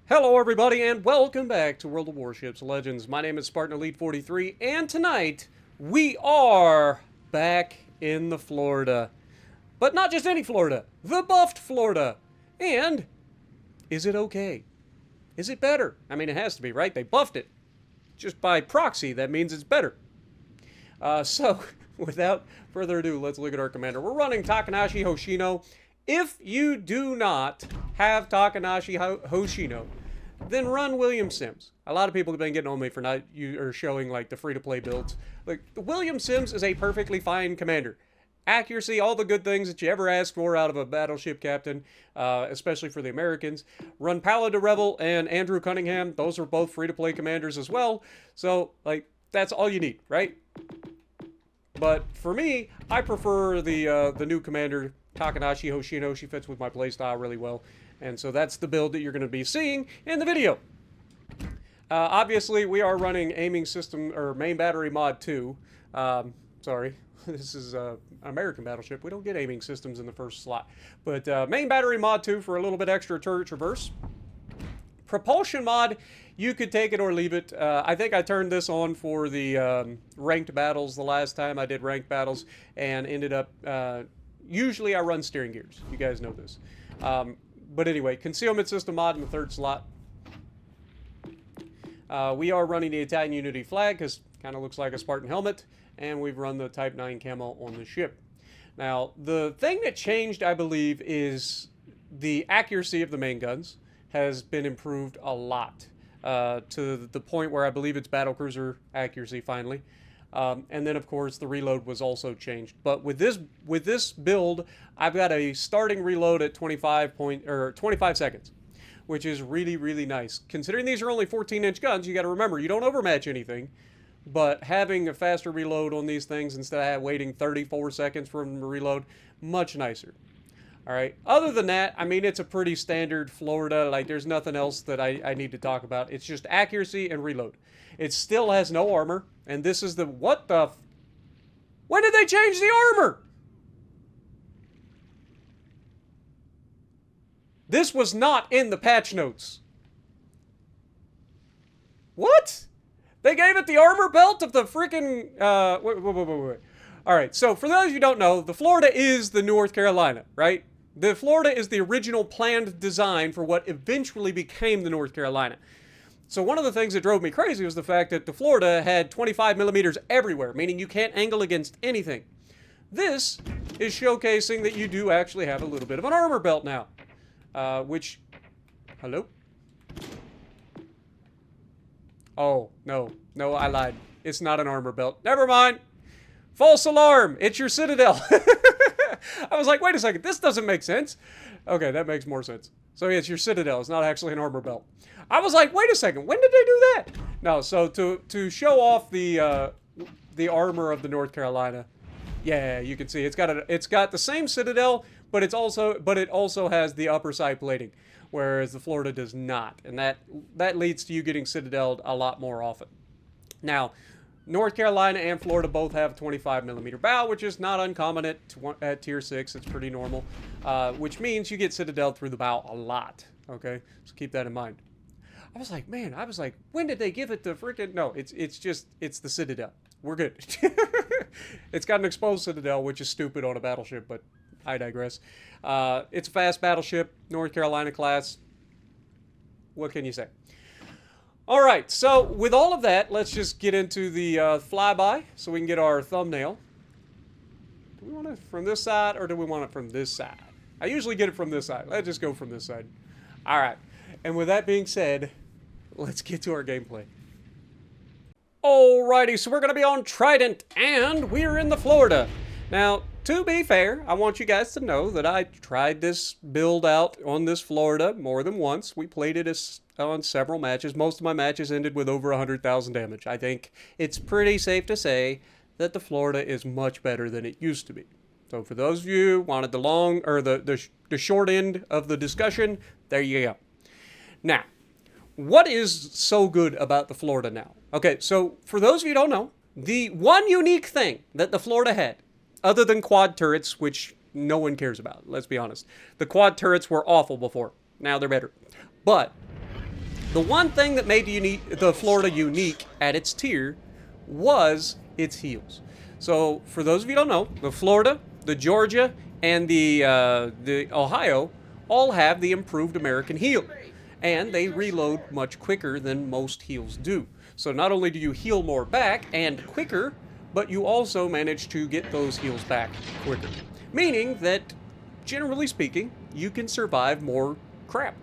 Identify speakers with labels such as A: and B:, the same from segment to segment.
A: Hello everybody and welcome back to World of Warships Legends. My name is Spartan Elite 43 and tonight we are back in the Florida. But not just any Florida, the buffed Florida. And is it okay? Is it better? I mean, it has to be, right? They buffed it. Just by proxy, that means it's better. So, without further ado, let's look at our commander. We're running Takanashi Hoshino. If you do not have Takanashi Hoshino, then run William Sims. A lot of people have been getting on me for not showing like the free-to-play builds. Like, William Sims is a perfectly fine commander. Accuracy, all the good things that you ever ask for out of a battleship captain, especially for the Americans. Run Paladin Revel and Andrew Cunningham. Those are both free-to-play commanders as well. So, like, that's all you need, right? But for me, I prefer the new commander, Takanashi Hoshino. She fits with my playstyle really well. And so that's the build that you're going to be seeing in the video. Obviously, we are running aiming system, or main battery mod 2. Sorry, this is an American battleship. We don't get aiming systems in the first slot. But main battery mod 2 for a little bit extra turret traverse. Propulsion mod, you could take it or leave it. I think I turned this on for the ranked battles the last time I did ranked battles and ended up... usually I run steering gears. You guys know this. But anyway, concealment system mod in the third slot. We are running the Italian Unity flag because it kind of looks like a Spartan helmet. And we've run the Type 9 camo on the ship. Now, the thing that changed, I believe, is the accuracy of the main guns has been improved a lot. To the point where I believe it's battlecruiser accuracy finally. And then, of course, the reload was also changed. But with this build, I've got a starting reload at 25 seconds, which is really, really nice. Considering these are only 14-inch guns, you got to remember, you don't overmatch anything. But having a faster reload on these things instead of waiting 34 seconds for them to reload, much nicer. All right. Other than that, I mean, it's a pretty standard Florida. Like, there's nothing else that I need to talk about. It's just accuracy and reload. It still has no armor. And this is the... What the... When did they change the armor? This was not in the patch notes. What? They gave it the armor belt of the freaking... wait. All right, so for those of you who don't know, the Florida is the North Carolina, right? The Florida is the original planned design for what eventually became the North Carolina. So one of the things that drove me crazy was the fact that the Florida had 25 millimeters everywhere, meaning you can't angle against anything. This is showcasing that you do actually have a little bit of an armor belt now. Which... Hello? Oh, no, I lied. It's not an armor belt. Never mind. False alarm. It's your Citadel. I was like, wait a second. This doesn't make sense. Okay, that makes more sense. So yeah, it's your Citadel. It's not actually an armor belt. I was like, wait a second. When did they do that? No, so to show off the armor of the North Carolina, yeah, you can see it's got the same Citadel, but it also has the upper side plating, whereas the Florida does not, and that leads to you getting Citadel'd a lot more often. Now, North Carolina and Florida both have 25 millimeter bow, which is not uncommon at tier 6. It's pretty normal, which means you get Citadel through the bow a lot. Okay, so keep that in mind. I was like, man, when did they give it the freaking... No, it's the Citadel. We're good. It's got an exposed Citadel, which is stupid on a battleship, but I digress. It's a fast battleship, North Carolina class. What can you say? All right, so with all of that, let's just get into the flyby so we can get our thumbnail. Do we want it from this side or do we want it from this side? I usually get it from this side. Let's just go from this side. All right, and with that being said, let's get to our gameplay. Alrighty, so we're going to be on Trident, and we're in the Florida. Now, to be fair, I want you guys to know that I tried this build out on this Florida more than once. We played it on several matches. Most of my matches ended with over 100,000 damage. I think it's pretty safe to say that the Florida is much better than it used to be. So for those of you who wanted the short end of the discussion, there you go. Now, what is so good about the Florida now? Okay, so for those of you who don't know, the one unique thing that the Florida had, other than quad turrets, which no one cares about, let's be honest. The quad turrets were awful before. Now they're better. But The one thing that made the Florida unique at its tier was its heals. So, for those of you who don't know, the Florida, the Georgia, and the Ohio all have the improved American heal. And they reload much quicker than most heals do. So not only do you heal more back and quicker, but you also manage to get those heals back quicker. Meaning that, generally speaking, you can survive more crap.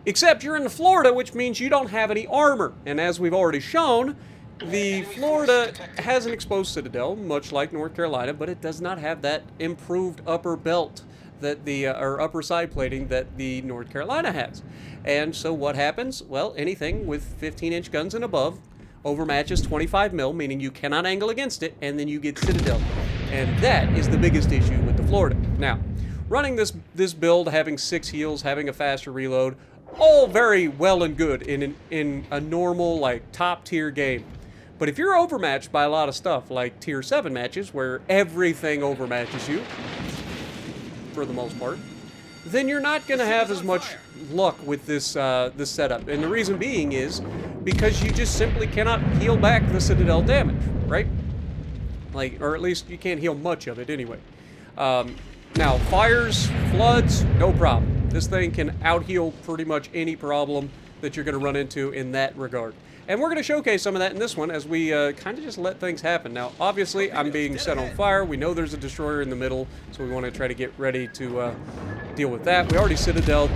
A: Except you're in Florida, which means you don't have any armor. And as we've already shown, the Florida has an exposed citadel, much like North Carolina, but it does not have that improved upper belt that or upper side plating that the North Carolina has. And so what happens? Well, anything with 15-inch guns and above overmatches 25 mil, meaning you cannot angle against it, and then you get citadel. And that is the biggest issue with the Florida. Now, running this build, having 6 heals, having a faster reload, all very well and good in a normal, like, top-tier game. But if you're overmatched by a lot of stuff, like Tier 7 matches, where everything overmatches you, for the most part, then you're not going to have as much luck with this setup. And the reason being is because you just simply cannot heal back the citadel damage, right? Like, or at least you can't heal much of it anyway. Now, fires, floods, no problem. This thing can out-heal pretty much any problem that you're going to run into in that regard. And we're going to showcase some of that in this one as we kind of just let things happen. Now, obviously, I'm being set on fire. We know there's a destroyer in the middle, so we want to try to get ready to deal with that. We already citadeled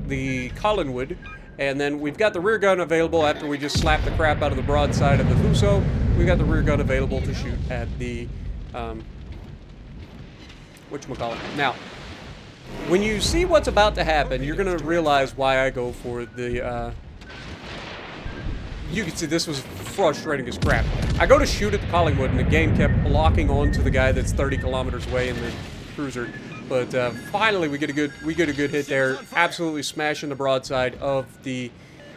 A: the Collingwood, and then we've got the rear gun available after we just slapped the crap out of the broadside of the Fuso. We've got the rear gun available to shoot at the whatchamacallit. Now, when you see what's about to happen, you're going to realize why I go for the, you can see this was frustrating as crap. I go to shoot at the Collingwood, and the game kept locking on to the guy that's 30 kilometers away in the cruiser. But finally, we get a good hit there, absolutely smashing the broadside of the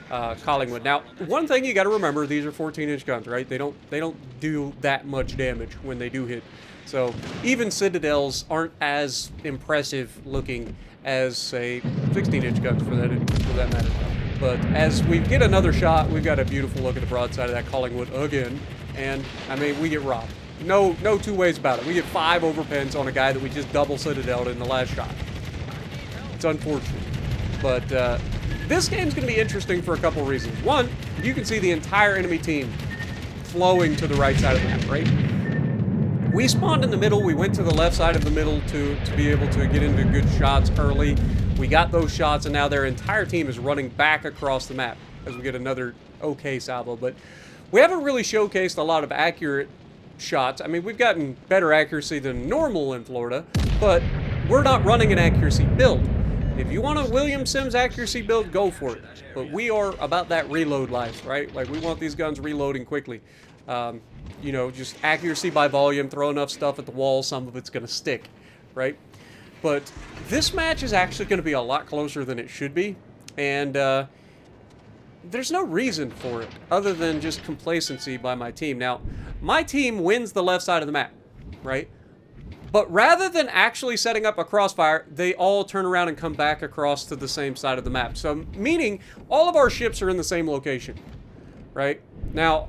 A: Collingwood. Now, one thing you got to remember: these are 14-inch guns, right? They don't do that much damage when they do hit. So even citadels aren't as impressive looking as, say, 16-inch guns for that matter. But as we get another shot, we've got a beautiful look at the broadside of that Collingwood again, and I mean, we get robbed. No two ways about it. We get 5 overpens on a guy that we just double citadeled in the last shot. It's unfortunate, but this game's going to be interesting for a couple reasons. One, you can see the entire enemy team flowing to the right side of the map, right? We spawned in the middle. We went to the left side of the middle to be able to get into good shots early. We got those shots, and now their entire team is running back across the map as we get another okay salvo. But we haven't really showcased a lot of accurate shots. I mean, we've gotten better accuracy than normal in Florida, but we're not running an accuracy build. If you want a William Sims accuracy build, go for it. But we are about that reload life, right? Like, we want these guns reloading quickly. You know, just accuracy by volume, throw enough stuff at the wall, some of it's going to stick, right? But this match is actually going to be a lot closer than it should be, and there's no reason for it other than just complacency by my team. Now, my team wins the left side of the map, right? But rather than actually setting up a crossfire, they all turn around and come back across to the same side of the map. So, meaning all of our ships are in the same location, right? Now,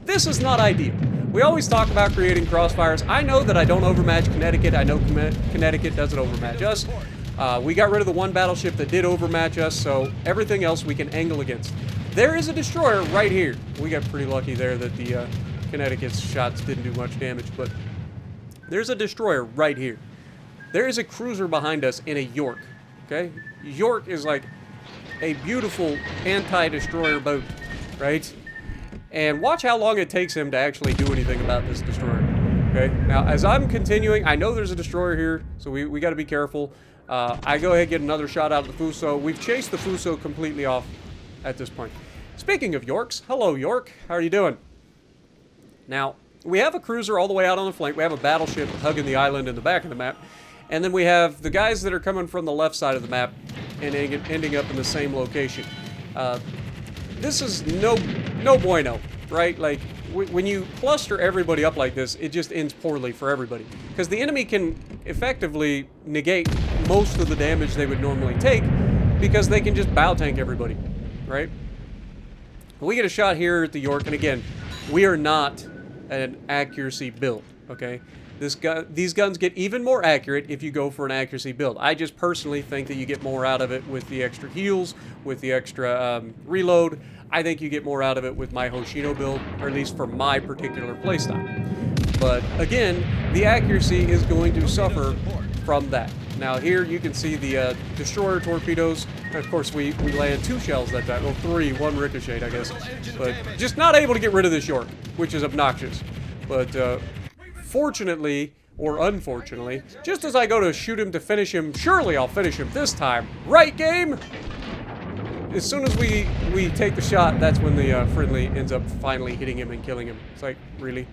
A: this is not ideal. We always talk about creating crossfires. I know that I don't overmatch Connecticut. I know Connecticut doesn't overmatch us. We got rid of the one battleship that did overmatch us, so everything else we can angle against. There is a destroyer right here. We got pretty lucky there that the Connecticut's shots didn't do much damage, but there's a destroyer right here. There is a cruiser behind us in a York, okay? York is like a beautiful anti-destroyer boat, right? And watch how long it takes him to actually do anything about this destroyer, okay? Now, as I'm continuing, I know there's a destroyer here, so we got to be careful. I go ahead and get another shot out of the Fuso. We've chased the Fuso completely off at this point. Speaking of Yorks, hello, York. How are you doing? Now, we have a cruiser all the way out on the flank. We have a battleship hugging the island in the back of the map. And then we have the guys that are coming from the left side of the map and ending up in the same location. This is no bueno, right? Like, when you cluster everybody up like this, it just ends poorly for everybody. Because the enemy can effectively negate most of the damage they would normally take because they can just bow tank everybody, right? We get a shot here at the York, and again, we are not an accuracy build, okay? These guns get even more accurate if you go for an accuracy build. I just personally think that you get more out of it with the extra heals, with the extra reload. I think you get more out of it with my Hoshino build, or at least for my particular playstyle. But again, the accuracy is going to suffer from that. Now here you can see the destroyer torpedoes. Of course, we landed 2 shells that time. Well, 3, 1 ricocheted, I guess. But just not able to get rid of this York, which is obnoxious. But fortunately, or unfortunately, just as I go to shoot him to finish him, surely I'll finish him this time. Right, game? As soon as we take the shot, that's when the friendly ends up finally hitting him and killing him. It's like, really?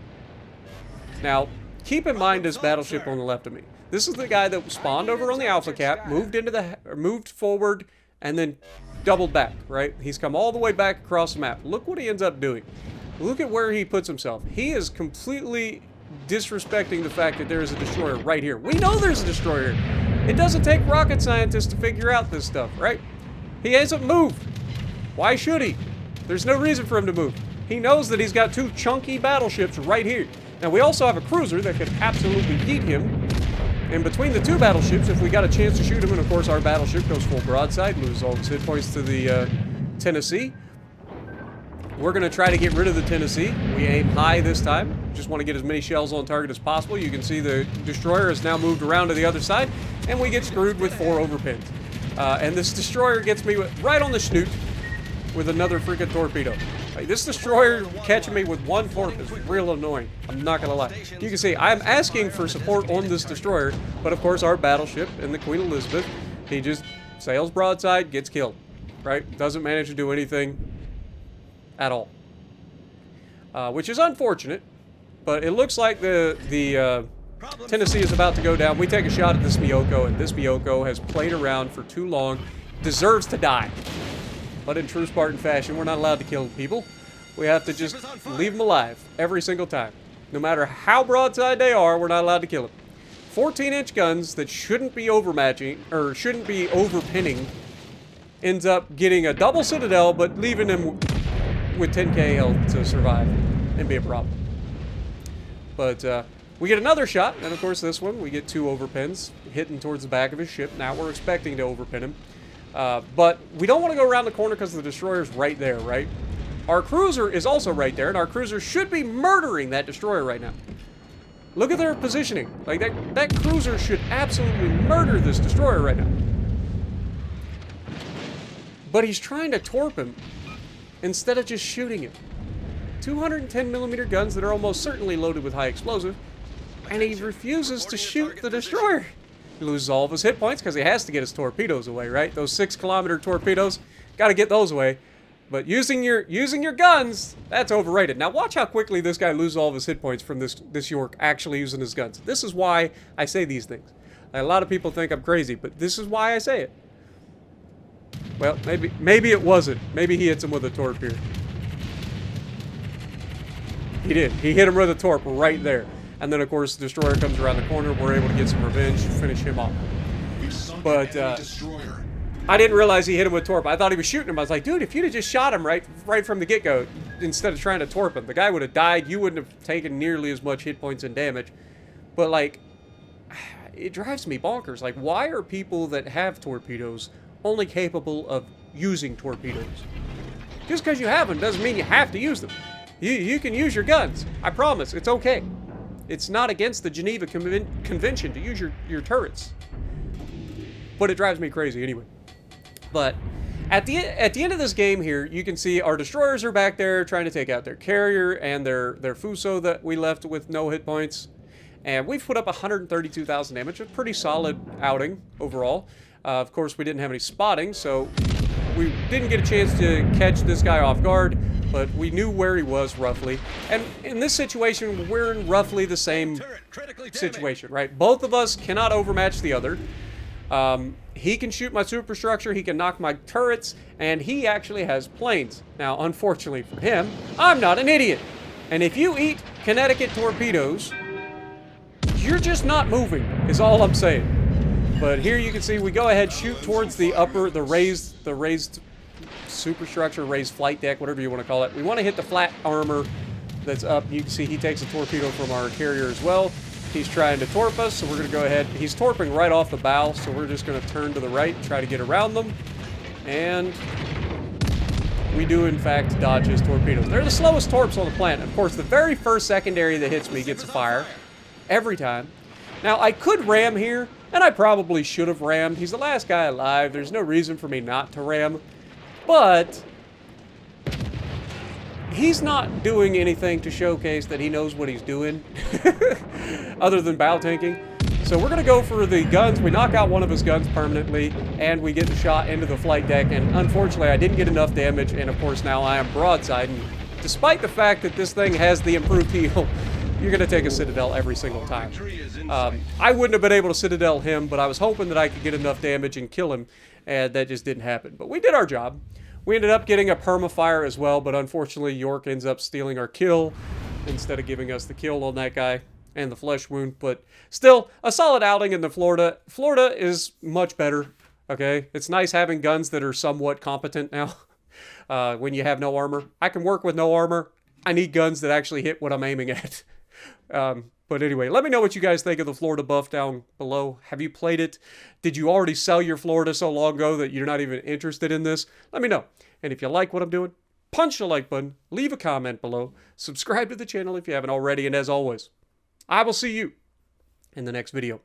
A: Now, keep in mind this battleship on the left of me. This is the guy that spawned over on the Alpha Cap, moved forward, and then doubled back, right? He's come all the way back across the map. Look what he ends up doing. Look at where he puts himself. He is completely disrespecting the fact that there is a destroyer right here. We know there's a destroyer. It doesn't take rocket scientists to figure out this stuff, right? He hasn't moved. Why should he? There's no reason for him to move. He knows that he's got 2 chunky battleships right here. Now, we also have a cruiser that could absolutely yeet him. And between the 2 battleships, if we got a chance to shoot him, and of course our battleship goes full broadside, loses all its hit points to the Tennessee. We're going to try to get rid of the Tennessee. We aim high this time. Just want to get as many shells on target as possible. You can see the destroyer has now moved around to the other side, and we get screwed with 4 overpins. And this destroyer gets me right on the snoot with another freaking torpedo. Like, this destroyer catching me with 1 torp is real annoying. I'm not going to lie. You can see I'm asking for support on this destroyer, but of course our battleship in the Queen Elizabeth, he just sails broadside, gets killed, right? Doesn't manage to do anything at all, which is unfortunate. But it looks like the Tennessee is about to go down. We take a shot at this Miyoko, and this Miyoko has played around for too long, deserves to die. But in true Spartan fashion, we're not allowed to kill people. We have to just leave them alive every single time. No matter how broadside they are, we're not allowed to kill them. 14-inch guns that shouldn't be overmatching, or shouldn't be overpinning, ends up getting a double citadel, but leaving them with 10k health to survive and be a problem. But we get another shot, and of course this one, we get 2 overpins hitting towards the back of his ship. Now we're expecting to overpin him. But we don't want to go around the corner because the destroyer's right there, right? Our cruiser is also right there, and our cruiser should be murdering that destroyer right now. Look at their positioning. Like, that cruiser should absolutely murder this destroyer right now. But he's trying to torp him instead of just shooting him. 210mm guns that are almost certainly loaded with high explosive, and he refuses to shoot the destroyer. He loses all of his hit points because he has to get his torpedoes away, right? Those 6-kilometer torpedoes, got to get those away. But using your guns, that's overrated. Now watch how quickly this guy loses all of his hit points from this York actually using his guns. This is why I say these things. A lot of people think I'm crazy, but this is why I say it. Well, maybe it wasn't. Maybe he hits him with a torp here. He did. He hit him with a torp right there. And then, of course, the destroyer comes around the corner. We're able to get some revenge, finish him off. But I didn't realize he hit him with torp. I thought he was shooting him. I was like, dude, if you'd have just shot him right from the get-go, instead of trying to torp him, the guy would have died. You wouldn't have taken nearly as much hit points and damage. But, like, it drives me bonkers. Like, why are people that have torpedoes only capable of using torpedoes? Just because you have them doesn't mean you have to use them. You can use your guns. I promise. It's okay. It's not against the Geneva Convention to use your turrets. But it drives me crazy anyway. But at the end of this game here, you can see our destroyers are back there trying to take out their carrier and their Fuso that we left with no hit points. And we've put up 132,000 damage. A pretty solid outing overall. Of course, we didn't have any spotting, so we didn't get a chance to catch this guy off guard. But we knew where he was, roughly. And in this situation, we're in roughly the same situation, right? Both of us cannot overmatch the other. He can shoot my superstructure, he can knock my turrets, and he actually has planes. Now, unfortunately for him, I'm not an idiot. And if you eat Connecticut torpedoes, you're just not moving, is all I'm saying. But here you can see we go ahead, shoot towards the raised superstructure, raised flight deck, whatever you want to call it. We want to hit the flat armor that's up. You can see he takes a torpedo from our carrier as well. He's trying to torp us, so we're going to go ahead. He's torping right off the bow, so we're just going to turn to the right, try to get around them. And we do, in fact, dodge his torpedoes. They're the slowest torps on the planet. Of course, the very first secondary that hits me gets a fire. Every time. Now, I could ram here, and I probably should have rammed. He's the last guy alive. There's no reason for me not to ram. But he's not doing anything to showcase that he knows what he's doing other than bow tanking. So we're going to go for the guns. We knock out one of his guns permanently, and we get the shot into the flight deck. And unfortunately, I didn't get enough damage, and of course now I am broadside. And despite the fact that this thing has the improved heal, you're going to take a Citadel every single time. I wouldn't have been able to Citadel him, but I was hoping that I could get enough damage and kill him, and that just didn't happen. But we did our job. We ended up getting a permafire as well, but unfortunately York ends up stealing our kill instead of giving us the kill on that guy and the flesh wound. But still, a solid outing in the Florida. Florida is much better, okay? It's nice having guns that are somewhat competent now when you have no armor. I can work with no armor. I need guns that actually hit what I'm aiming at. But anyway, let me know what you guys think of the Florida buff down below. Have you played it? Did you already sell your Florida so long ago that you're not even interested in this? Let me know. And if you like what I'm doing, punch the like button, leave a comment below, subscribe to the channel if you haven't already, and as always, I will see you in the next video.